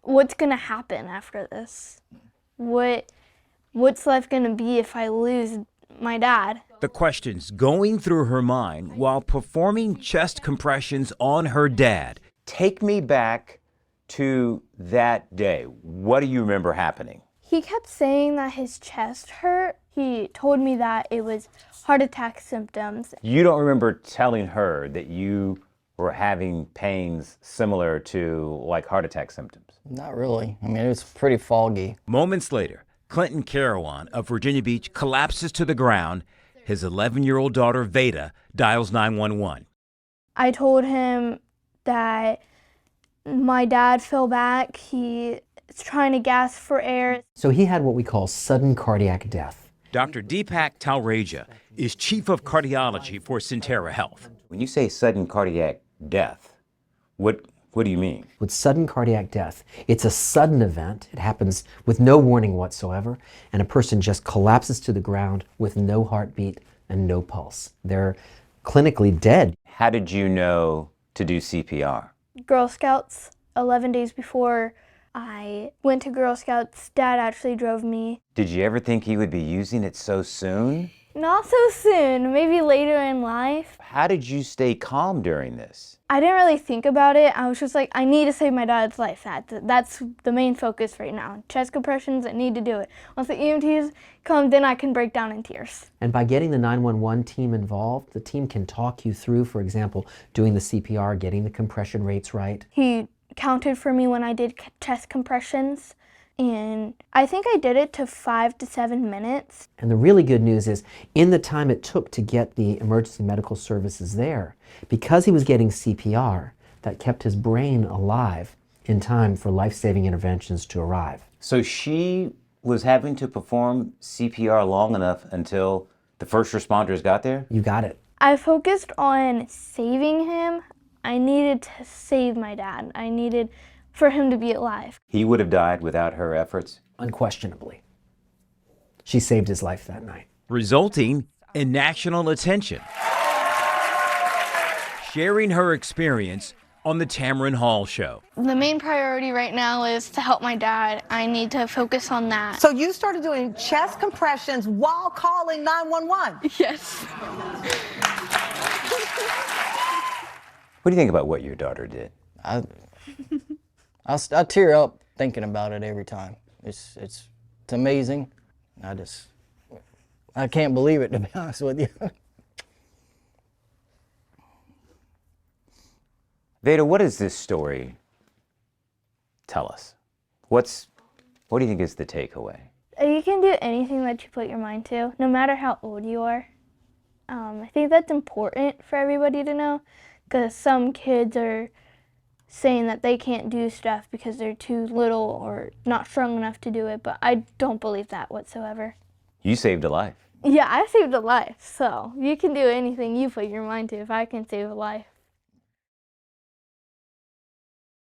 what's gonna happen after this? What's life gonna be if I lose my dad? The questions going through her mind while performing chest compressions on her dad. Take me back to that day. What do you remember happening? He kept saying that his chest hurt. He told me that it was heart attack symptoms. You don't remember telling her that you were having pains similar to like heart attack symptoms? Not really. I mean, it was pretty foggy. Moments later, Clinton Carawan of Virginia Beach collapses to the ground. His 11-year-old daughter, Veda, dials 911. I told him that my dad fell back. He is trying to gasp for air. So he had what we call sudden cardiac death. Dr. Deepak Talreja is chief of cardiology for Centera Health. When you say sudden cardiac death, what do you mean? With sudden cardiac death, it's a sudden event. It happens with no warning whatsoever, and a person just collapses to the ground with no heartbeat and no pulse. They're clinically dead. How did you know to do CPR? Girl Scouts, 11 days before I went to Girl Scouts, Dad actually drove me. Did you ever think he would be using it so soon? Not so soon, maybe later in life. How did you stay calm during this? I didn't really think about it. I was just like, I need to save my dad's life. That's the main focus right now. Chest compressions, I need to do it. Once the EMTs come, then I can break down in tears. And by getting the 911 team involved, the team can talk you through, for example, doing the CPR, getting the compression rates right. He counted for me when I did chest compressions, and I think I did it to 5 to 7 minutes. And the really good news is, in the time it took to get the emergency medical services there, because he was getting CPR, that kept his brain alive in time for life-saving interventions to arrive. So she was having to perform CPR long enough until the first responders got there? You got it. I focused on saving him. I needed to save my dad. I needed for him to be alive. He would have died without her efforts? Unquestionably. She saved his life that night. Resulting in national attention. Sharing her experience on the Tamron Hall Show. The main priority right now is to help my dad. I need to focus on that. So you started doing chest compressions while calling 911? Yes. What do you think about what your daughter did? I tear up thinking about it every time. It's amazing. I can't believe it, to be honest with you. Veda, what does this story tell us? What do you think is the takeaway? You can do anything that you put your mind to, no matter how old you are. I think that's important for everybody to know, because some kids are saying that they can't do stuff because they're too little or not strong enough to do it, but I don't believe that whatsoever. You saved a life. Yeah, I saved a life, so you can do anything you put your mind to if I can save a life.